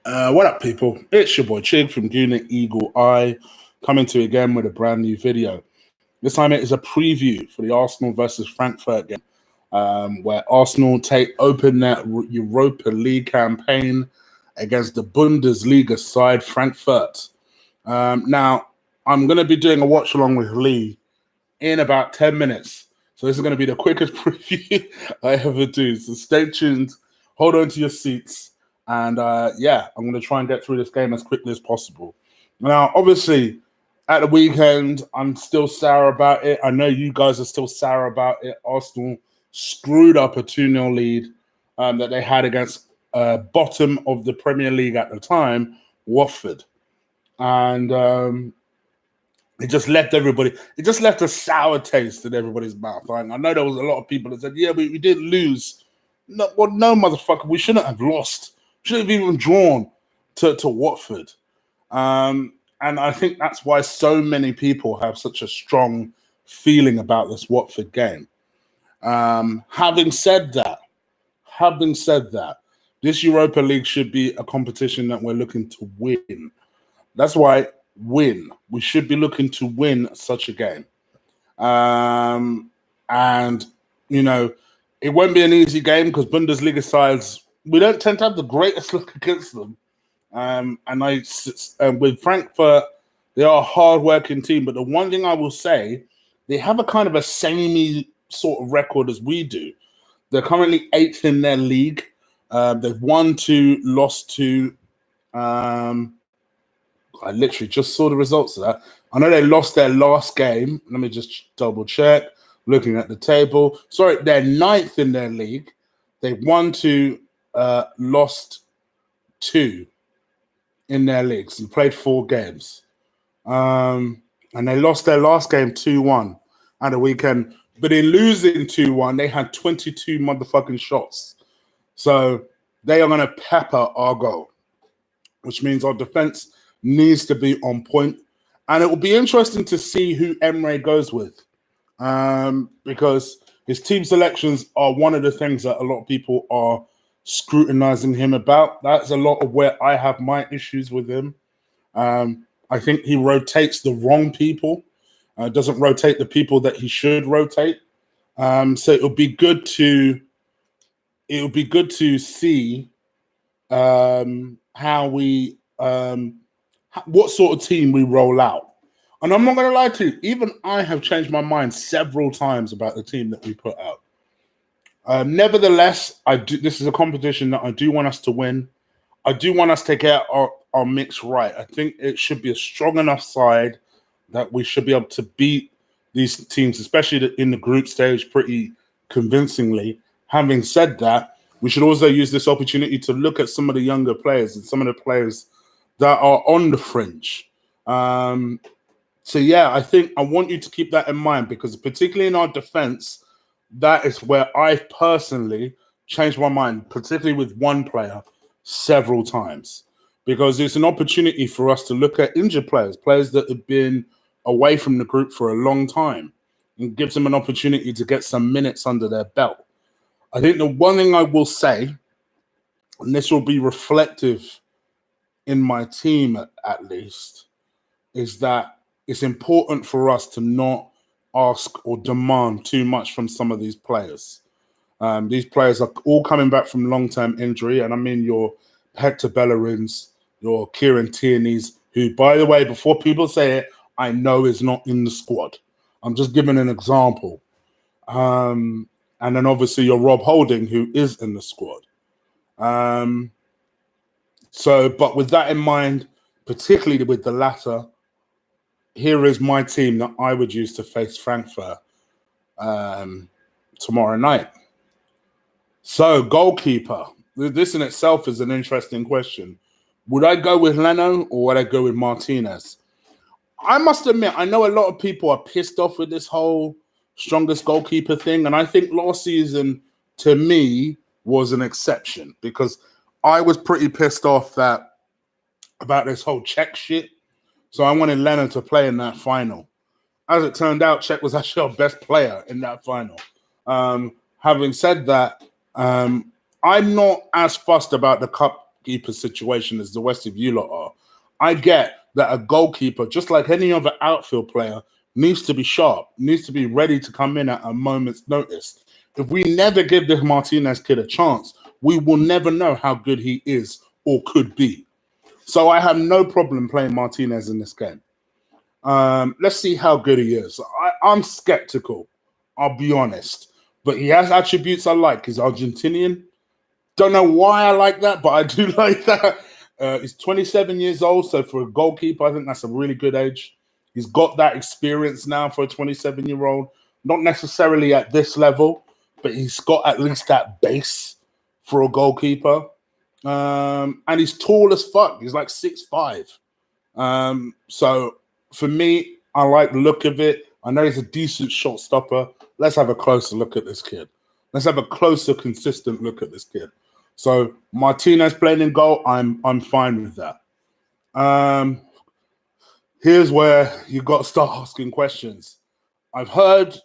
What up, people? It's your boy Chig from Unit Eagle Eye, coming to you again with a brand new video. This time it is a preview for the Arsenal versus Frankfurt game, where Arsenal open their Europa League campaign against the Bundesliga side, Frankfurt. Now, I'm going to be doing a watch along with Lee in about 10 minutes. So this is going to be the quickest preview I ever do. So stay tuned, hold on to your seats. And I'm going to try and get through this game as quickly as possible. Now, obviously, at the weekend, I'm still sour about it. I know you guys are still sour about it. Arsenal screwed up a 2-0 lead that they had against bottom of the Premier League at the time, Watford. And it just left a sour taste in everybody's mouth. I know there was a lot of people that said, yeah, we did lose. No, motherfucker, we shouldn't have lost. Should have even drawn to Watford. And I think that's why so many people have such a strong feeling about this Watford game. Having said that, this Europa League should be a competition that we're looking to win. That's why win. We should be looking to win such a game. And, you know, it won't be an easy game because Bundesliga sides, we don't tend to have the greatest luck against them. With Frankfurt, they are a hard-working team. But the one thing I will say, they have a kind of a samey sort of record as we do. They're currently 8th in their league. They've won 2, lost 2. I literally just saw the results of that. I know they lost their last game. Let me just double-check. Looking at the table. Sorry, they're 9th in their league. They've won 2. Lost 2 in their leagues and played 4 games. And they lost their last game 2-1 at the weekend. But in losing 2-1, they had 22 motherfucking shots. So they are going to pepper our goal, which means our defense needs to be on point. And it will be interesting to see who Emre goes with, because his team selections are one of the things that a lot of people are scrutinizing him about. That's a lot of where I have my issues with him. I think he rotates the wrong people, doesn't rotate the people that he should rotate. So it'll be good to see how we what sort of team we roll out. And I'm not going to lie to you, even I have changed my mind several times about the team that we put out. Nevertheless, this is a competition that I do want us to win. I do want us to get our mix right. I think it should be a strong enough side that we should be able to beat these teams, especially in the group stage, pretty convincingly. Having said that, we should also use this opportunity to look at some of the younger players and some of the players that are on the fringe. So, yeah, I think I want you to keep that in mind because particularly in our defense, that is where I personally changed my mind, particularly with one player, several times. Because it's an opportunity for us to look at injured players that have been away from the group for a long time, and gives them an opportunity to get some minutes under their belt. I think the one thing I will say, and this will be reflective in my team at least, is that it's important for us to not ask or demand too much from some of these players. These players are all coming back from long-term injury, and I mean your Hector Bellerin's, your Kieran Tierney's, who, by the way, before people say it, I know is not in the squad. I'm just giving an example. And then obviously your Rob Holding, who is in the squad. But with that in mind, particularly with the latter, here is my team that I would use to face Frankfurt tomorrow night. So, goalkeeper. This in itself is an interesting question. Would I go with Leno or would I go with Martinez? I must admit, I know a lot of people are pissed off with this whole strongest goalkeeper thing. And I think last season, to me, was an exception because I was pretty pissed off about this whole Czech shit. So I wanted Leno to play in that final. As it turned out, Czech was actually our best player in that final. Having said that, I'm not as fussed about the cup goalkeeper situation as the rest of you lot are. I get that a goalkeeper, just like any other outfield player, needs to be sharp, needs to be ready to come in at a moment's notice. If we never give this Martinez kid a chance, we will never know how good he is or could be. So I have no problem playing Martinez in this game. Let's see how good he is. I'm skeptical, I'll be honest. But he has attributes I like. He's Argentinian. Don't know why I like that, but I do like that. He's 27 years old, so for a goalkeeper, I think that's a really good age. He's got that experience now for a 27-year-old. Not necessarily at this level, but he's got at least that base for a goalkeeper. And he's tall as fuck. He's like 6'5". So for me, I like the look of it. I know he's a decent shot stopper. Let's have a closer look at this kid. Let's have a closer, consistent look at this kid. So Martinez playing in goal, I'm fine with that. Here's where you got to start asking questions. I've heard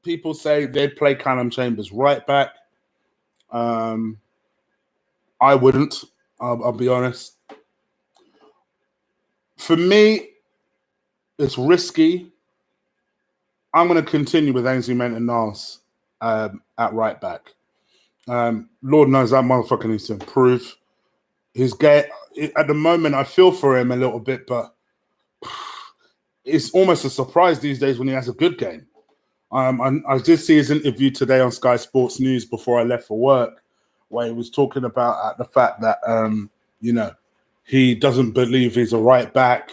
people say they'd play Callum Chambers right back. I wouldn't. I'll be honest. For me, it's risky. I'm going to continue with Ainsley Maitland-Niles at right back. Lord knows that motherfucker needs to improve. His game at the moment, I feel for him a little bit, but it's almost a surprise these days when he has a good game. I did see his interview today on Sky Sports News before I left for work, where he was talking about the fact that he doesn't believe he's a right back,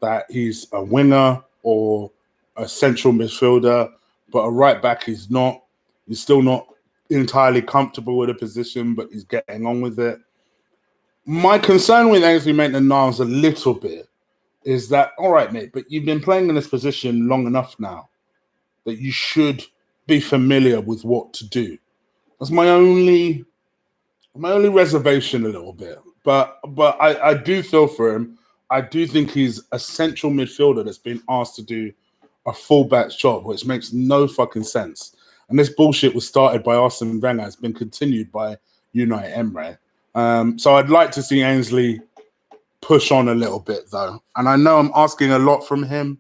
that he's a winger or a central midfielder, but a right back he's not. He's still not entirely comfortable with the position, but he's getting on with it. My concern with Ainsley Maitland-Niles a little bit is that, all right, mate, but you've been playing in this position long enough now that you should be familiar with what to do. That's my only reservation a little bit. But I do feel for him. I do think he's a central midfielder that's been asked to do a fullback's job, which makes no fucking sense. And this bullshit was started by Arsene Wenger. It's been continued by Unai Emery. So I'd like to see Ainsley push on a little bit, though. And I know I'm asking a lot from him.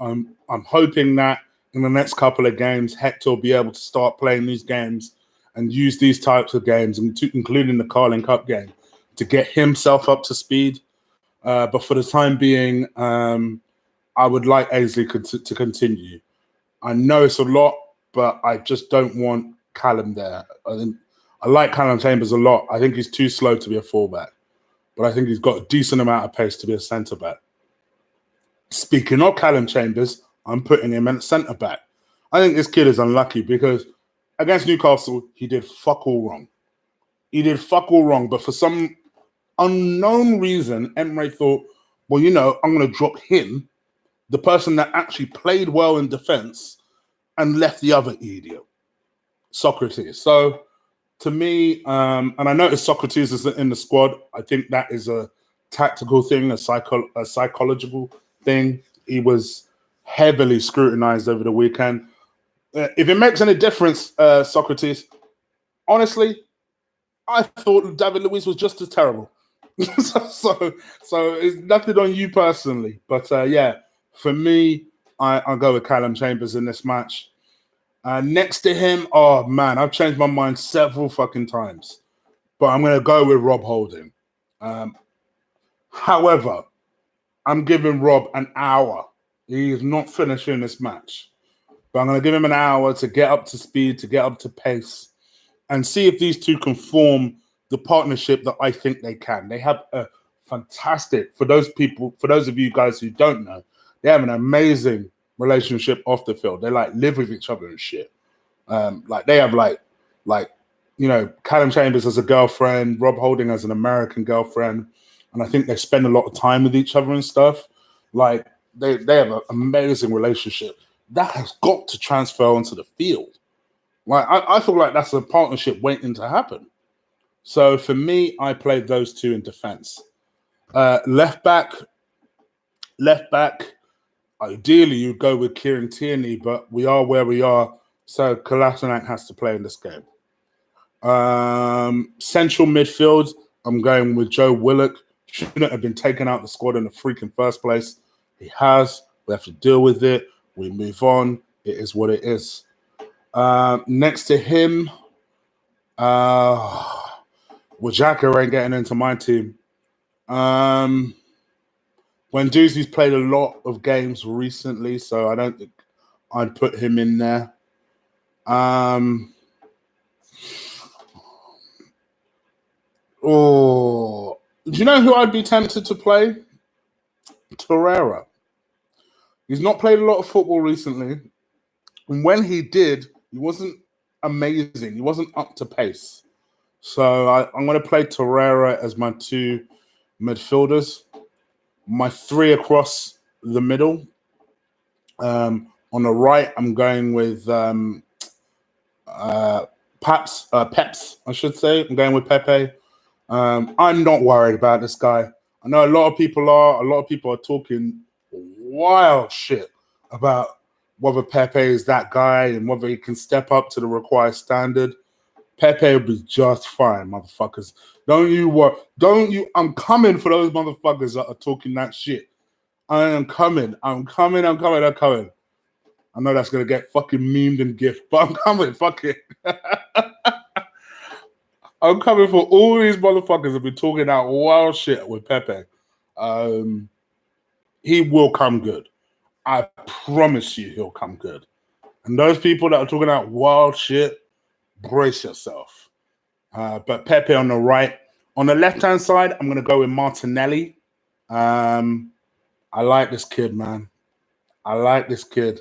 I'm hoping that in the next couple of games, Hector will be able to start playing these games and use these types of games, including the Carling Cup game, to get himself up to speed. But for the time being, I would like Ainsley to continue. I know it's a lot, but I just don't want Callum there. I like Callum Chambers a lot. I think he's too slow to be a fullback, but I think he's got a decent amount of pace to be a centre-back. Speaking of Callum Chambers, I'm putting him at centre-back. I think this kid is unlucky because against Newcastle, he did fuck all wrong. He did fuck all wrong, but for some unknown reason, Emery thought, well, I'm going to drop him, the person that actually played well in defence, and left the other idiot, Socrates. So to me, and I noticed Socrates is in the squad. I think that is a tactical thing, a psychological thing. He was heavily scrutinized over the weekend. If it makes any difference, Socrates, honestly, I thought David Luiz was just as terrible. so it's nothing on you personally. But for me, I'll go with Callum Chambers in this match. Next to him, oh man, I've changed my mind several fucking times. But I'm going to go with Rob Holding. However, I'm giving Rob an hour. He is not finishing this match. But I'm going to give him an hour to get up to speed, to get up to pace, and see if these two can form the partnership that I think they can. They have a fantastic, for those of you guys who don't know, they have an amazing relationship off the field. They live with each other and shit. They have Callum Chambers as a girlfriend, Rob Holding as an American girlfriend, and I think they spend a lot of time with each other and stuff. They have an amazing relationship that has got to transfer onto the field. I feel like that's a partnership waiting to happen. So for me, I played those two in defense. Left back. Ideally, you go with Kieran Tierney, but we are where we are, so Kolasinac has to play in this game. Central midfield, I'm going with Joe Willock. Shouldn't have been taken out the squad in the freaking first place. He has. We have to deal with it. We move on. It is what it is. Next to him, Wajaka ain't getting into my team. Guendouzi's played a lot of games recently, so I don't think I'd put him in there. Do you know who I'd be tempted to play? Torreira. He's not played a lot of football recently. And when he did, he wasn't amazing. He wasn't up to pace. So I'm going to play Torreira as my 2 midfielders. My 3 across the middle. On the right, I'm going with Peps, I should say. I'm going with Pepe. I'm not worried about this guy. I know a lot of people are. A lot of people are talking wild shit about whether Pepe is that guy and whether he can step up to the required standard. Pepe will be just fine, motherfuckers. Don't you? I'm coming for those motherfuckers that are talking that shit. I am coming. I'm coming. I know that's gonna get fucking memed and gifted, but I'm coming. Fuck it. I'm coming for all these motherfuckers that be talking that wild shit with Pepe. He will come good. I promise you he'll come good. And those people that are talking that wild shit, brace yourself. But Pepe on the right. On the left-hand side, I'm going to go with Martinelli. I like this kid, man. I like this kid.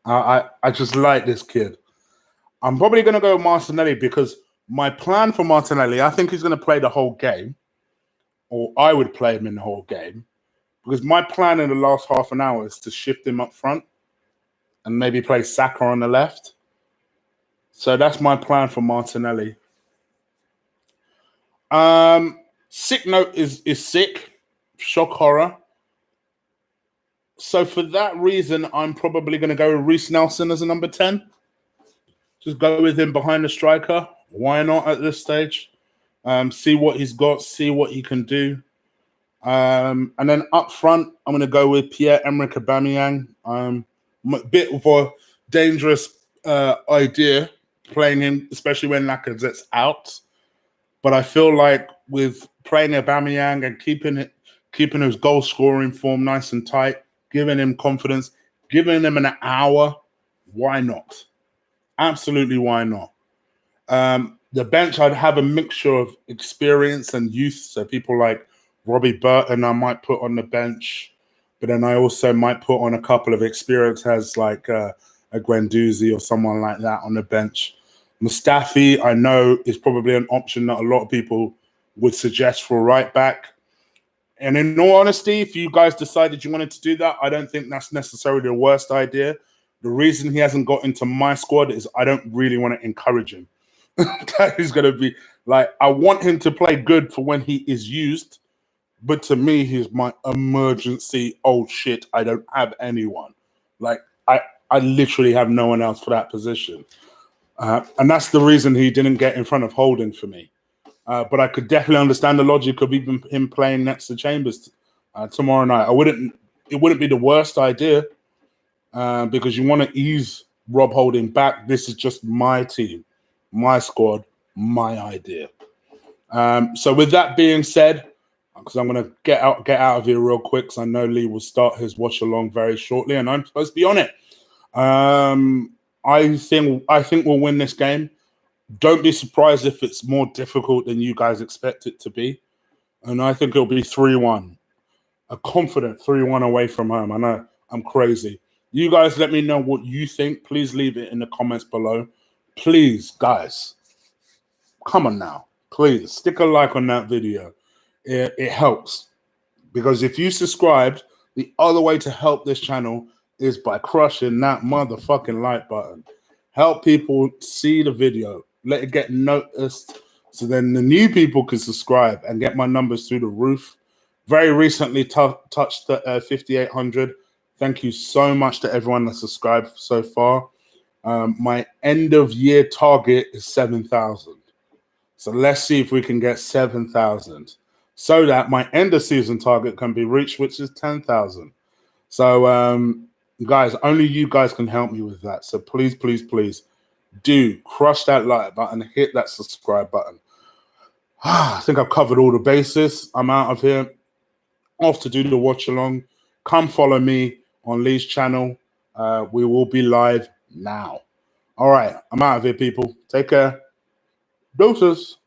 I just like this kid. I'm probably going to go with Martinelli because my plan for Martinelli, I think he's going to play the whole game. Or I would play him in the whole game. Because my plan in the last half an hour is to shift him up front and maybe play Saka on the left. So that's my plan for Martinelli. Sick note is sick. Shock horror. So for that reason, I'm probably going to go with Reece Nelson as a number 10. Just go with him behind the striker. Why not at this stage? See what he's got, see what he can do. And then up front, I'm going to go with Pierre-Emerick Aubameyang. A bit of a dangerous idea playing him, especially when Lacazette's out. But I feel like with playing Aubameyang and keeping his goal-scoring form nice and tight, giving him confidence, giving him an hour, why not? Absolutely, why not? The bench, I'd have a mixture of experience and youth. So people like Robbie Burton, I might put on the bench. But then I also might put on a couple of experience heads like a Guendouzi or someone like that on the bench. Mustafi, I know, is probably an option that a lot of people would suggest for right back. And in all honesty, if you guys decided you wanted to do that, I don't think that's necessarily the worst idea. The reason he hasn't got into my squad is I don't really want to encourage him. That is going to be like, I want him to play good for when he is used. But to me, he's my emergency, oh shit, I don't have anyone. Like, I literally have no one else for that position. And that's the reason he didn't get in front of Holding for me. But I could definitely understand the logic of even him playing next to Chambers tomorrow night. It wouldn't be the worst idea because you want to ease Rob Holding back. This is just my team, my squad, my idea. So with that being said, because I'm going to get out of here real quick, because I know Lee will start his watch along very shortly, and I'm supposed to be on it. I think we'll win this game. Don't be surprised if it's more difficult than you guys expect it to be. And I think it'll be 3-1. A confident 3-1 away from home. I know I'm crazy. You guys let me know what you think. Please leave it in the comments below. Please, guys. Come on now. Please, stick a like on that video. It helps. Because if you subscribed, the other way to help this channel is by crushing that motherfucking like button. Help people see the video. Let it get noticed so then the new people can subscribe and get my numbers through the roof. Very recently touched the 5,800. Thank you so much to everyone that subscribed so far. My end of year target is 7,000. So let's see if we can get 7,000 so that my end of season target can be reached, which is 10,000. So, guys, only you guys can help me with that. So please, please, please do crush that like button, hit that subscribe button. I think I've covered all the bases. I'm out of here. Off to do the watch along. Come follow me on Lee's channel. We will be live now. All right, I'm out of here, people. Take care. Deuces.